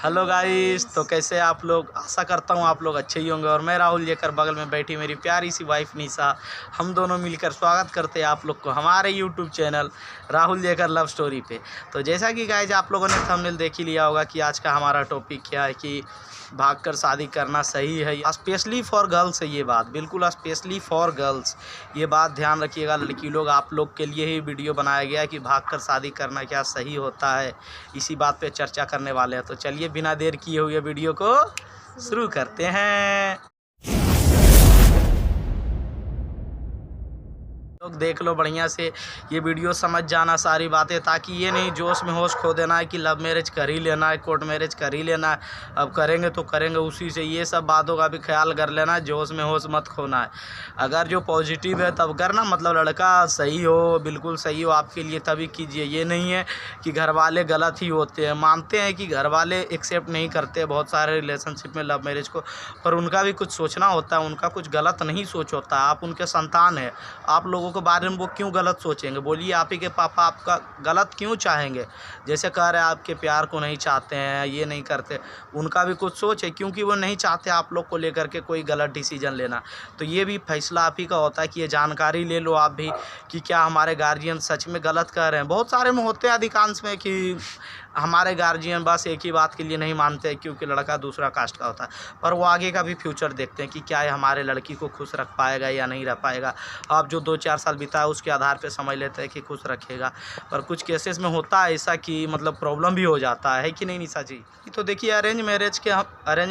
Hello guys, तो कैसे आप लोग। आशा करता हूँ आप लोग अच्छे ही होंगे। और मैं राहुल लेकर बगल में बैठी मेरी प्यारी सी वाइफ निशा, हम दोनों मिलकर स्वागत करते हैं आप लोग को हमारे यूट्यूब चैनल राहुल लेकर लव स्टोरी पे। तो जैसा कि गाइस आप लोगों ने थंबनेल देख ही लिया होगा कि आज का हमारा टॉपिक क्या है कि भागकर शादी करना सही है, स्पेशली फॉर गर्ल्स है ये बात, बिल्कुल स्पेशली फॉर गर्ल्स। ये बात ध्यान रखिएगा लड़की लोग, आप लोग के लिए ही वीडियो बनाया गया है कि भागकर शादी करना क्या सही होता है, इसी बात पे चर्चा करने वाले हैं। तो चलिए बिना देर किए हुए वीडियो को शुरू करते हैं। लोग देख लो बढ़िया से ये वीडियो, समझ जाना सारी बातें, ताकि ये नहीं जोश में होश खो देना है कि लव मैरिज कर ही लेना है, कोर्ट मैरिज कर ही लेना है, अब करेंगे तो करेंगे उसी से। ये सब बातों का भी ख्याल कर लेना, जोश में होश मत खोना है। अगर जो पॉजिटिव है तब करना, मतलब लड़का सही हो, बिल्कुल सही हो आपके लिए तभी कीजिए। ये नहीं है कि घर वाले गलत ही होते हैं, मानते हैं कि घर वाले एक्सेप्ट नहीं करते बहुत सारे रिलेशनशिप में लव मैरिज को, पर उनका भी कुछ सोचना होता है, उनका कुछ गलत नहीं सोच होता। आप उनके संतान हैं, आप लोगों के बारे में वो क्यों गलत सोचेंगे? बोलिए, आप ही के पापा आपका गलत क्यों चाहेंगे? जैसे कह रहे हैं आपके प्यार को नहीं चाहते हैं, ये नहीं करते, उनका भी कुछ सोच है, क्योंकि वो नहीं चाहते आप लोग को लेकर के कोई गलत डिसीजन लेना। तो ये भी फैसला आप ही का होता है कि ये जानकारी ले लो आप भी कि क्या हमारे गार्जियन सच में गलत कह रहे हैं। बहुत सारे में होते हैं अधिकांश में कि हमारे गार्जियन बस एक ही बात के लिए नहीं मानते हैं क्योंकि लड़का दूसरा कास्ट का होता है, पर वो आगे का भी फ्यूचर देखते हैं कि क्या ये हमारे लड़की को खुश रख पाएगा या नहीं रख पाएगा। आप जो 2-4 साल बिताए उसके आधार पे समझ लेते हैं कि खुश रखेगा, पर कुछ केसेस में होता है ऐसा कि मतलब प्रॉब्लम भी हो जाता है कि नहीं निशा जी? तो देखिए, अरेंज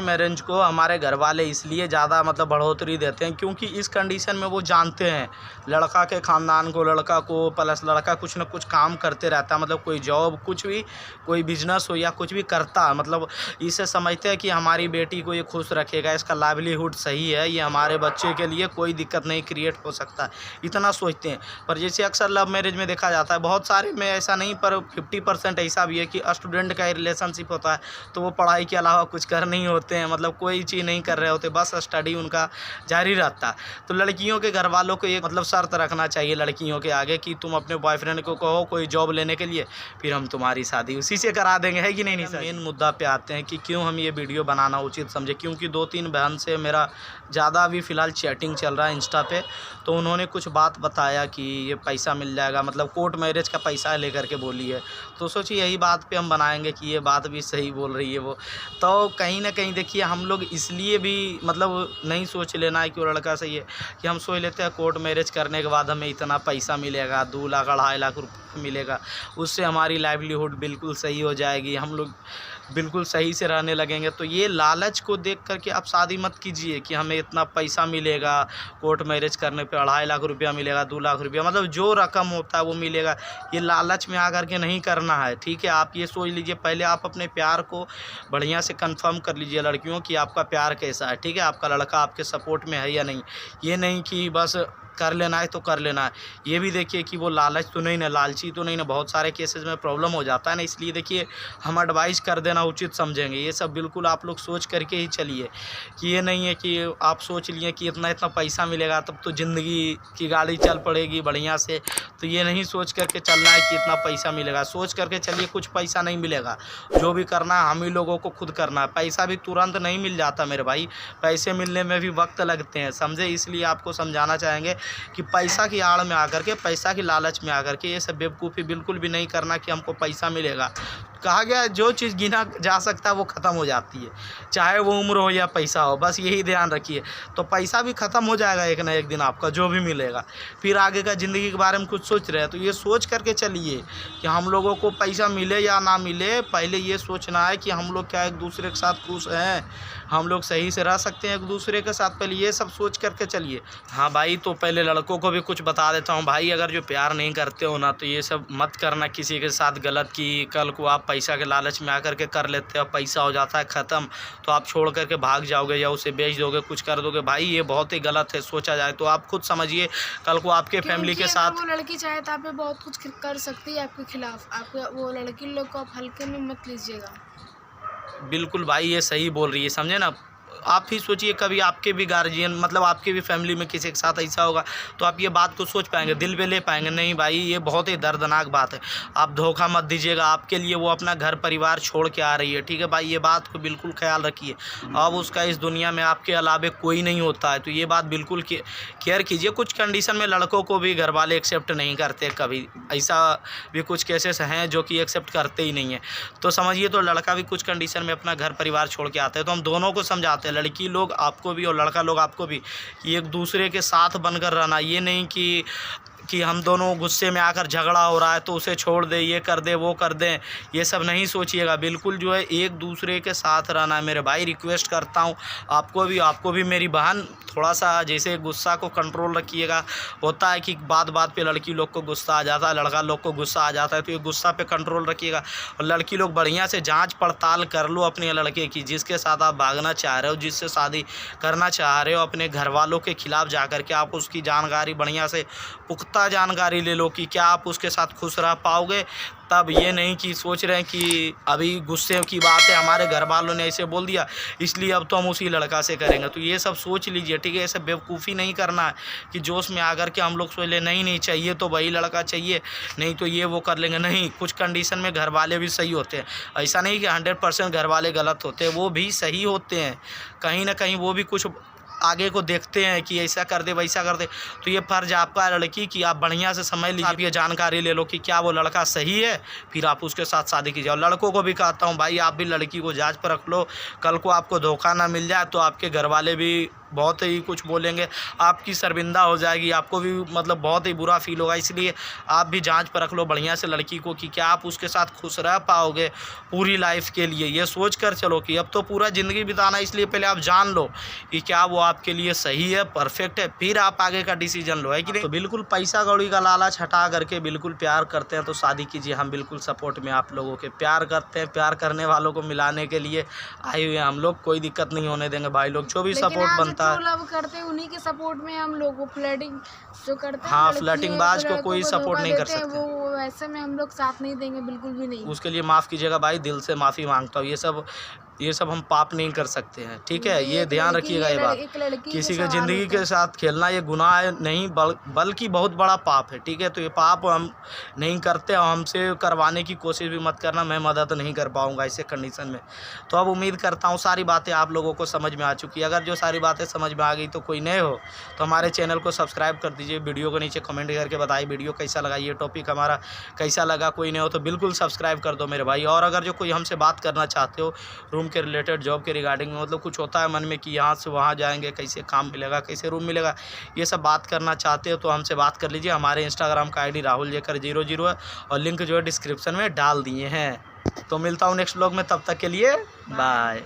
मैरिज को हमारे घर वाले इसलिए ज़्यादा मतलब बढ़ोतरी देते हैं क्योंकि इस कंडीशन में वो जानते हैं लड़का के ख़ानदान को, लड़का को, प्लस लड़का कुछ ना कुछ काम करते रहता है, मतलब कोई जॉब, कुछ भी, कोई बिजनेस हो या कुछ भी करता है, मतलब इसे समझते हैं कि हमारी बेटी को ये खुश रखेगा, इसका लाइवलीहुड सही है, ये हमारे बच्चे के लिए कोई दिक्कत नहीं क्रिएट हो सकता, इतना सोचते हैं। पर जैसे अक्सर लव मैरिज में देखा जाता है, बहुत सारे में ऐसा नहीं, पर 50% ऐसा भी है कि स्टूडेंट का रिलेशनशिप होता है तो वो पढ़ाई के अलावा कुछ कर नहीं होते हैं, मतलब कोई चीज़ नहीं कर रहे होते, बस स्टडी उनका जारी रहता है। तो लड़कियों के घर वालों को ये मतलब शर्त रखना चाहिए लड़कियों के आगे कि तुम अपने बॉयफ्रेंड को कहो कोई जॉब लेने के लिए, फिर हम तुम्हारी शादी उसी से करा देंगे, है कि नहीं? मेन मुद्दा पे आते हैं कि क्यों हम ये वीडियो बनाना उचित समझे, क्योंकि 2-3 बहन से मेरा ज़्यादा अभी फ़िलहाल चैटिंग चल रहा है इंस्टा पे, तो उन्होंने कुछ बात बताया कि ये पैसा मिल जाएगा, मतलब कोर्ट मैरिज का पैसा लेकर के बोली है। तो सोचिए यही बात पे हम बनाएंगे कि ये बात भी सही बोल रही है वो। तो कहीं ना कहीं देखिए, हम लोग इसलिए भी मतलब नहीं सोच लेना है कि वो लड़का सही है, कि हम सोच लेते हैं कोर्ट मैरिज करने के बाद हमें इतना पैसा मिलेगा, 2 लाख 2.5 लाख रुपये मिलेगा, उससे हमारी लाइवलीहुड बिल्कुल सही हो जाएगी, हम लोग बिल्कुल सही से रहने लगेंगे। तो ये लालच को देख करके आप शादी मत कीजिए कि हमें इतना पैसा मिलेगा, कोर्ट मैरिज करने पे 2.5 लाख रुपया मिलेगा, 2 लाख रुपया, मतलब जो रकम होता है वो मिलेगा, ये लालच में आकर के नहीं करना है, ठीक है? आप ये सोच लीजिए, पहले आप अपने प्यार को बढ़िया से कंफर्म कर लीजिए लड़कियों कि आपका प्यार कैसा है, ठीक है? आपका लड़का आपके सपोर्ट में है या नहीं। ये नहीं कि बस कर लेना है तो कर लेना है, ये भी देखिए कि वो लालच तो नहीं ना, लालची तो नहीं ना, बहुत सारे केसेस में प्रॉब्लम हो जाता है ना। इसलिए देखिए, हम एडवाइस कर देना उचित समझेंगे, ये सब बिल्कुल आप लोग सोच करके ही चलिए, कि ये नहीं है कि आप सोच लिए कि इतना इतना पैसा मिलेगा तब तो ज़िंदगी की गाड़ी चल पड़ेगी बढ़िया से। तो ये नहीं सोच करके चलना है कि इतना पैसा मिलेगा, सोच करके चलिए कुछ पैसा नहीं मिलेगा, जो भी करना है हम ही लोगों को खुद करना है। पैसा भी तुरंत नहीं मिल जाता मेरे भाई, पैसे मिलने में भी वक्त लगते हैं, समझे? इसलिए आपको समझाना चाहेंगे कि पैसा की आड़ में आकर के, पैसा की लालच में आकर के ये सब बेवकूफ़ी बिल्कुल भी नहीं करना कि हमको पैसा मिलेगा। कहा गया है जो चीज़ गिना जा सकता है वो ख़त्म हो जाती है, चाहे वो उम्र हो या पैसा हो, बस यही ध्यान रखिए। तो पैसा भी ख़त्म हो जाएगा एक ना एक दिन, आपका जो भी मिलेगा, फिर आगे का ज़िंदगी के बारे में कुछ सोच रहे हैं तो ये सोच करके चलिए कि हम लोगों को पैसा मिले या ना मिले, पहले ये सोचना है कि हम लोग क्या एक दूसरे के साथ खुश हैं, हम लोग सही से रह सकते हैं एक दूसरे के साथ, पहले ये सब सोच करके चलिए। हाँ भाई, तो पहले लड़कों को भी कुछ बता देता हूँ भाई, अगर जो प्यार नहीं करते हो ना तो ये सब मत करना किसी के साथ गलत, कि कल को आप पैसा के लालच में आकर के कर लेते हो, पैसा हो जाता है ख़त्म, तो आप छोड़ करके भाग जाओगे या उसे बेच दोगे, कुछ कर दोगे। भाई ये बहुत ही गलत है, सोचा जाए तो आप खुद समझिए, कल को आपके फैमिली के साथ वो लड़की चाहे तो आप पे बहुत कुछ कर सकती है आपके खिलाफ, आप वो लड़की लोग को आप हल्के में मत लीजिएगा। बिल्कुल भाई ये सही बोल रही है, समझे ना? आप ही सोचिए कभी आपके भी गार्जियन मतलब आपके भी फैमिली में किसी के साथ ऐसा होगा तो आप ये बात को सोच पाएंगे, दिल पे ले पाएंगे? नहीं भाई, ये बहुत ही दर्दनाक बात है। आप धोखा मत दीजिएगा, आपके लिए वो अपना घर परिवार छोड़ के आ रही है, ठीक है भाई, ये बात को बिल्कुल ख्याल रखिए। अब उसका इस दुनिया में आपके अलावे कोई नहीं होता है, तो ये बात बिल्कुल केयर कीजिए। कुछ कंडीशन में लड़कों को भी घर वाले एक्सेप्ट नहीं करते, कभी ऐसा भी कुछ केसेस हैं जो कि एक्सेप्ट करते ही नहीं है। तो समझिए, तो लड़का भी कुछ कंडीशन में अपना घर परिवार छोड़ के आता है, तो हम दोनों को समझाते हैं, लड़की लोग आपको भी और लड़का लोग आपको भी, कि एक दूसरे के साथ बनकर रहना। ये नहीं कि हम दोनों गुस्से में आकर झगड़ा हो रहा है तो उसे छोड़ दे, ये कर दे, वो कर दें, ये सब नहीं सोचिएगा। बिल्कुल जो है एक दूसरे के साथ रहना है। मेरे भाई रिक्वेस्ट करता हूँ आपको भी मेरी बहन, थोड़ा सा जैसे गुस्सा को कंट्रोल रखिएगा। होता है कि बात बात पे लड़की लोग को गुस्सा आ जाता है, लड़का लोग को गुस्सा आ जाता है, तो ये गुस्सा पे कंट्रोल रखिएगा। और लड़की लोग बढ़िया से जांच पड़ताल कर लो अपने लड़के की, जिसके साथ आप भागना चाह रहे हो, जिससे शादी करना चाह रहे हो, अपने घर वालों के खिलाफ जा कर के आप उसकी जानकारी बढ़िया से पुख्ता जानकारी ले लो कि क्या आप उसके साथ खुश रह पाओगे। तब ये नहीं कि सोच रहे हैं कि अभी गुस्से की बात है, हमारे घर वालों ने ऐसे बोल दिया इसलिए अब तो हम उसी लड़का से करेंगे। तो ये सब सोच लीजिए, ठीक है। ऐसे बेवकूफ़ी नहीं करना है कि जोश में आकर के हम लोग सोच ले नहीं चाहिए तो वही लड़का चाहिए, नहीं तो ये वो कर लेंगे। नहीं, कुछ कंडीशन में घर वाले भी सही होते हैं। ऐसा नहीं कि 100% घर वाले गलत होते हैं, वो भी सही होते हैं। कहीं ना कहीं वो भी कुछ आगे को देखते हैं कि ऐसा कर दे वैसा कर दे। तो ये फ़र्ज़ आपका है लड़की की, आप बढ़िया से समझ लीजिए, आप ये जानकारी ले लो कि क्या वो लड़का सही है, फिर आप उसके साथ शादी कीजिए। और लड़कों को भी कहता हूँ भाई, आप भी लड़की को जांच पर रख लो, कल को आपको धोखा ना मिल जाए तो आपके घर वाले भी बहुत ही कुछ बोलेंगे, आपकी शर्मिंदा हो जाएगी, आपको भी मतलब बहुत ही बुरा फील होगा। इसलिए आप भी जांच पर रख लो बढ़िया से लड़की को कि क्या आप उसके साथ खुश रह पाओगे पूरी लाइफ के लिए। ये सोच कर चलो कि अब तो पूरा ज़िंदगी बिताना, इसलिए पहले आप जान लो कि क्या वो आपके लिए सही है, परफेक्ट है, फिर आप आगे का डिसीजन लो, है कि नहीं। तो बिल्कुल पैसा कौड़ी का लालच हटा करके बिल्कुल प्यार करते हैं तो शादी कीजिए। हम बिल्कुल सपोर्ट में आप लोगों के, प्यार करते हैं, प्यार करने वालों को मिलाने के लिए आए हुए हैं हम लोग। कोई दिक्कत नहीं होने देंगे भाई लोग, जो भी सपोर्ट बनता है लव करते हैं उन्हीं के सपोर्ट में हम लोग, फ्लर्टिंग जो करते हैं, हाँ, फ्लर्टिंग बाज को कोई सपोर्ट नहीं कर सकते, वो वैसे में हम लोग साथ नहीं देंगे, बिल्कुल भी नहीं। उसके लिए माफ़ कीजिएगा भाई, दिल से माफ़ी मांगता हूँ। ये सब हम पाप नहीं कर सकते हैं, ठीक है। ये ध्यान रखिएगा ये बात। किसी के ज़िंदगी के साथ खेलना ये गुनाह है नहीं, बल्कि बहुत बड़ा पाप है, ठीक है। तो ये पाप हम नहीं करते, और हमसे करवाने की कोशिश भी मत करना, मैं मदद नहीं कर पाऊँगा ऐसे कंडीशन में। तो अब उम्मीद करता हूँ सारी बातें आप लोगों को समझ में आ चुकी है। अगर जो सारी बातें समझ में आ गई तो कोई नए हो तो हमारे चैनल को सब्सक्राइब कर दीजिए, वीडियो को नीचे कमेंट करके बताइए वीडियो कैसा लगा, ये टॉपिक हमारा कैसा लगा। कोई नए हो तो बिल्कुल सब्सक्राइब कर दो मेरे भाई। और अगर जो कोई हमसे बात करना चाहते हो रूम के रिलेटेड, जॉब के रिगार्डिंग में, मतलब कुछ होता है मन में कि यहाँ से वहाँ जाएंगे, कैसे काम मिलेगा, कैसे रूम मिलेगा, ये सब बात करना चाहते हो तो हमसे बात कर लीजिए। हमारे इंस्टाग्राम का ID राहुल जेकर 00 है, और लिंक जो है डिस्क्रिप्शन में डाल दिए हैं। तो मिलता हूँ नेक्स्ट व्लॉग में, तब तक के लिए बाय।